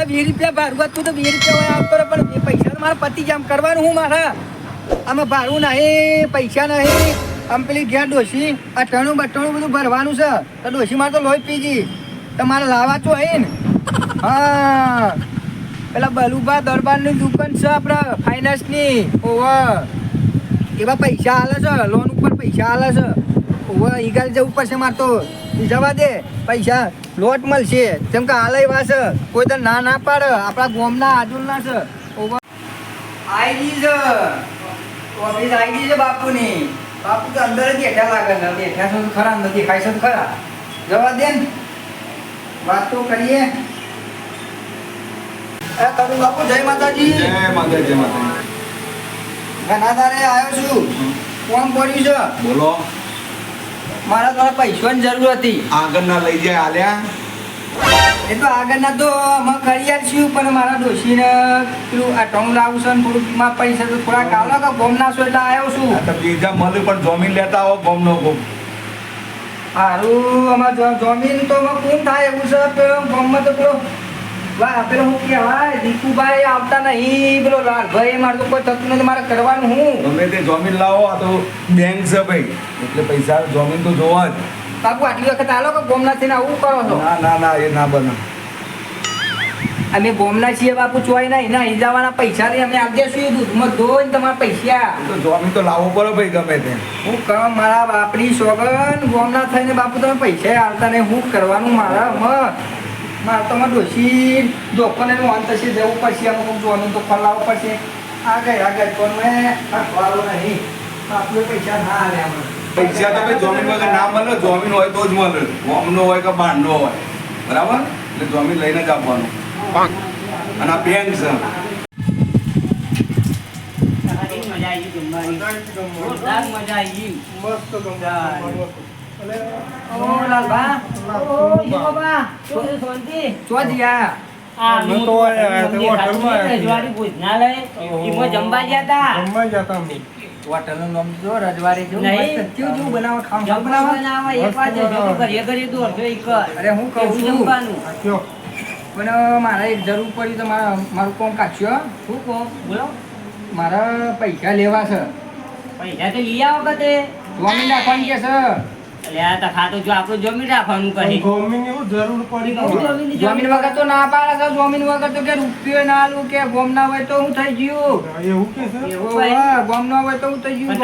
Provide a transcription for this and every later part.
રૂપિયા ભાડું હતું તો 20 રૂપિયા આવતો રહે, પણ એ પૈસા મારા પતિ જામ કરવાનું હું મારા આમાં ભાડું નહીં, પૈસા નહીં. આમ પેલી ઘેર ડોશી અઠાણું બઠાણું બધું ભરવાનું છે તો ડોશી મારે તો લોહી પીજી તમારે લાવવા છો હે ને. હા પેલા બલુભા દરબારની દુકાન છે આપણે ફાઇનાન્સની. ઓવર એવા પૈસા હાલે છે, લોન ઉપર પૈસા હાલે છે. ઓવર ઈગાલ જવું પડશે મારે તો જવા દે, પૈસા લોટ મળશે જેમ કે હાલ એવા છે, કોઈ તો ના ના પાડે. આપણા ગામના આજુલના છે. ઓવર આઈડી છે ઓફિસ આઈડી છે બાપુની. બાપુ તો અંદર જ બેઠા લાગે છે, બેઠા છો તો ખરા, નથી ખાઈ છે તો ખરા. જવા દે ને, વાત તો કરીએ. કરું બાપુ જય માતાજી. જય માતા જય માતા. ઘણા તારે આવ્યો છું, કોણ પડ્યું છે? બોલો. મારા થોડા પૈસાની જરૂર હતી. આગળના લઈ જાય આલ્યા. એ તો આગળના તો અમે કરી આલશું, પણ મારા ડોશીને પેલું આ ટોંગ લાવું છે ને થોડુંક માં પૈસા તો થોડા કાલો કે ગોમ નાશો એટલે આવ્યો છું. આ તો બીજા મળે પણ જમીન લેતા આવો ગોમનો ગોમ. સારું અમારે જમીન તો કોણ થાય એવું છે પેલો ગોમમાં તો પેલો પેલો હું કહેવાય દીકુભાઈ આવતા નહીં, પેલો લાલભાઈ મારે તો કોઈ થતું નથી, મારે કરવાનું હું. ગમે તે જમીન લાવો, આ તો બેંક છે ભાઈ, એટલે પૈસા જમીન તો જોવા જ. બાપુ આટલી વખત આલો કે ગોમના થઈને આવું કરો છો? ના ના ના, એ ના બને. અમે ગોમના છીએ બાપુ, ચોય નહીં ના ઈજાવાના પૈસા નહીં અમે આપીએ છીએ, દૂધમાં ધોઈને તમારા પૈસા. તો જમીન તો લાવવો પડે ભાઈ ગમે તે. હું કહું મારા બાપની સોગન ગોમના થઈને બાપુ તમે પૈસા આવતા નહીં, હું કરવાનું મારા મારે તો મારે ડોશી દોકોને વાન થશે, જવું પડશે, અમુક જોવાનું તો ખોલાવવું પડશે. આગળ તો મેં વાળો નહીં, આપણે પૈસા ના હાલે અમે. પૈસા તો ભાઈ જમીન વગર ના મળે, જમીન હોય તો જ મળે, ગોમનો હોય કે બાંડનો હોય, બરાબર? એટલે જમીન લઈને જ આપવાનું. અને આ બેંક છે. હોટલનું નામ જો રજવાડી જો કેવું બનાવો ખાવા અરે હું કહું છું પણ મારે એક જરૂર પડી તો મારું કોમ કાઢશો. શું કહો બોલો. મારે પૈસા લેવા છે, પૈસા તો લઈ આવો કતે. જમીન રાખવાની કે છે. એટલે આ તો ખાતું જો આપણું જમીન રાખવાનું કહે. જમીન વગર તો ના પાડે છે, જમીન વગર તો કે રૂપિયો ના આલું કે ગોમ ના હોય તો હું થઈ ગયું. ગોમ ના હોય તો હું થઈ ગયું.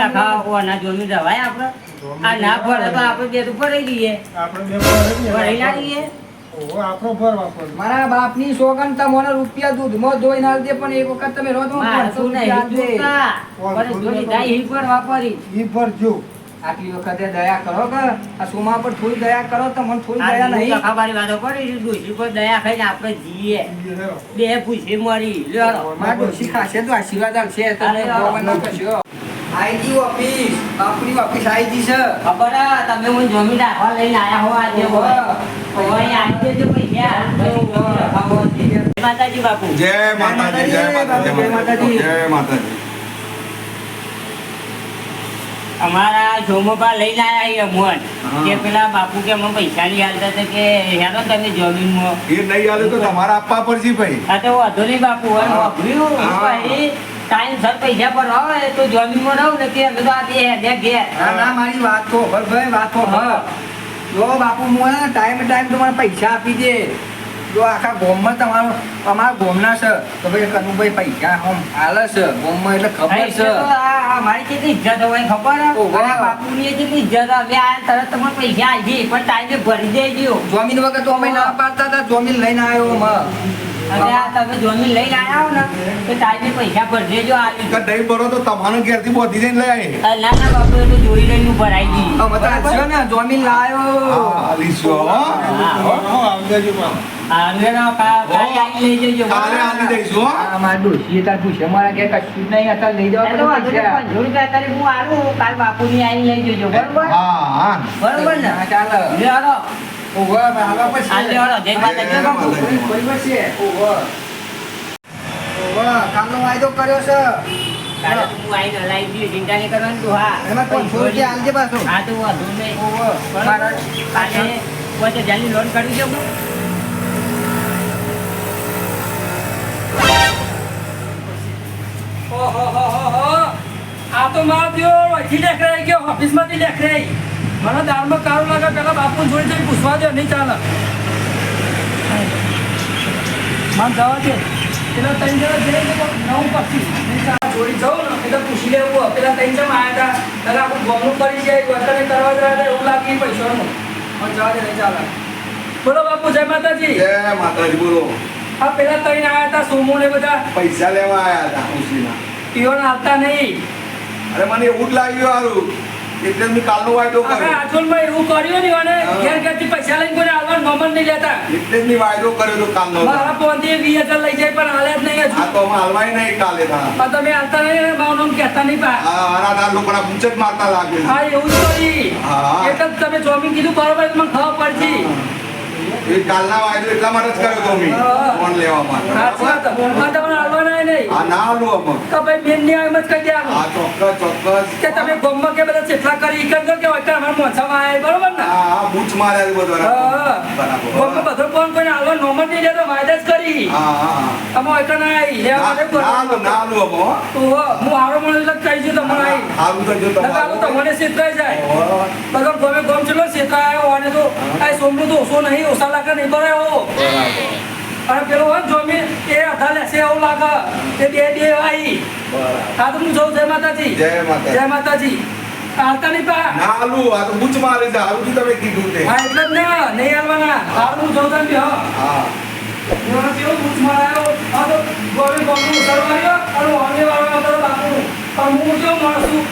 ના જમીન રવાય આપડે. આ ના ભરે તો આપણે બે રૂપિયા રહી દઈએ, ભરાઈ ના દઈએ. મારા બાપની સોગન તમને રૂપિયા દૂધમાં ધોઈ ના દે, પણ એક વખત તમે રોજ આટલી વખતે દયા કરો કે આ સુમા પર થોડી દયા કરો તો મને થોડી દયા નહીં. વાતો કરી ડોશી પર દયા ખાઈને આપણે જીએ, બે પૂછી મળી. મારા ડોશી ખાશે તો આશીર્વાદ આપશે. તમે ભગવાન ના કશો. આઈજી ઓફિસ બાપુની ઓફિસ આઈજી છે. ખબર તમે હું જમીન રાખવા લઈને આયા હો આજે માતાજી બાપુ. જય માતાજી જય માતાજી જય માતાજી જય માતાજી. અમારા જોમોબા લઈને આયા મન કે પેલા બાપુ કે મને પૈસા નહીં હાલતા હતા કે હેડો તમે જમીનમાં. એ નહીં હાલે તો તમારે આપવા પડશે ભાઈ. હા તો વાંધો નહીં બાપુ, ટાઈમ સર પૈસા પર હોય તો જમીનમાં રહું ને કે અમે તો આ ઘેર. ના મારી વાત તો ભાઈ વાત તો જો બાપુ હું ટાઈમ તમારે પૈસા આપી દે. જો આખા ગોમમાં તમારો અમારા ગોમના છે તો ભાઈ કનુભાઈ પૈસા આમ હાલે છે ગોમમાં એટલે ખબર છે. મારી કેટલી ઇજ્જત હોય ખબર બાપુની કેટલી ઇજ્જત હવે આ તરત તમને પૈસા આવી પણ ટાઈમે ભરી દેજો. જમીન વગર તો અમે ના પાડતા હતા, જમીન લઈને આવ્યો હવે આ તમે જમીન લઈને આવ્યા હો ને તો ટાઈમે પૈસા ભરી દેજો. આવી નહીં ભરો તો તમારું ઘેરથી બોધી જઈને લઈ આવી. ના ના બાપુ એ તો જોઈ લઈને ભરાઈ ગઈ. ને જમીન લાવ્યો કાલ બાપુ ની આઈ લઈ જજો બરોબર. બરોબર ને ચાલો કામનો વાયદો કર્યો છે. ચિંતા નહીં કરવાની તું. હા એમાં 500 રૂપિયા આલજે પાછું. હા તો વાંધો નહીં. લોન કરી દઉં ઓહો. આ તો મારો જેવો અહીંથી લેખરાઈ ગયો ઓફિસમાંથી લેખરાઈ મને દાળમાં કાળું લાગે પેલા બાપુ જોડે જઈને પૂછવા દો નહીં ચાલે માન જવા દે પેલા ત્રણ જણા જઈને 9:25 નહીં ચાલે જોડી જાઉં ને એટલે પૂછી લેવું પેલા ત્રણ જણ આવ્યા હતા એટલે આપણું ગમનું કરી જાય વર્તન કરવા જાય એવું લાગે પૈસાનું પણ જવા દે નહીં ચાલે બોલો બાપુ જય માતાજી જય માતાજી બોલો. આ પેલા ત્રણ આવ્યા હતા સોમો ને બધા પૈસા લેવા આયા હતા ખુશીના. પીવાના આવતા નહીં અરે મને એવું જ લાગ્યું હારું એટલે મેં કાલનો વાયદો આખા કર્યો. આજોલમાં એવું કર્યું ને અને હા. ઘેર ઘેરથી પૈસા લઈને કોઈને આવવાનું નોમન નહીં લેતા એટલે જ મેં વાયદો કર્યો તો કાલનો. મારા પોંથી 20,000 લઈ જાય પણ હાલે જ નહીં આ હજુ તો અમે હાલવાય નહીં કાલે થા. પણ તમે આવતા નહીં ને મારું નામ કહેતા નહીં પા આ અનાદાર લોકોના પૂંછ જ મારતા લાગે. હા એવું જ કરી હા. એટલે જ તમે જોમીન કીધું બરોબર મને ખબર પડશે એ કાલના વાયદો એટલા માટે જ કર્યો તો મેં હા. ફોન લેવા માટે. સાચી વાત ફોનમાં તમને આવવાના નહીં આ ના હાલું અમે. તો ભાઈ બેન ની એમ જ કહી દેવાનું આ ચોક્કસ કે તમે ગમમાં કે બધા ચેટલા કરી ઈ કરજો કે અત્યારે અમારા મોસામાં આવ્યા બરોબર ને આ બૂચ માર્યા છે બધું. હા. બરાબર. ગમમાં બધો ફોન કોઈને આવવા નોમન નહીં લેતો વાયદા જ કરી હા. અમે એક ના આવી લેવા માટે ના હાલું, ના હાલું અમે, હો. હું આવો મને એટલે કહી દઉં તમને આવી હાલું તો જો નકારું તમારું. તમને છેતરાઈ જાય હો. બધો ગમે ગમ ચલો છેતરાયો અને તો આ સોમનું તો ઓછો નહીં ઓછા લાગે નહીં ભરાયો બરાબર. અને પેલો હોય ને જોમી એ અધા લેશે એવું લાગે એ બે આવી બરાબર. હા તો હું જઉં જય માતાજી જય માતાજી. જય માતાજી આવતા નહીં પા ના હાલું, આ તો બૂચ મારી છે. હાલું થી તમે કીધું તે. હા એટલે જ ને નહીં આવવાના હાલ હું જઉં તમે હા હા. એનો કેવો બૂચ મારાયો આ તો ગોળી ગોળનું ઉતરવાયો અને વાળે વાળવા કરો બાપુ પણ હું કેવો માણસ છું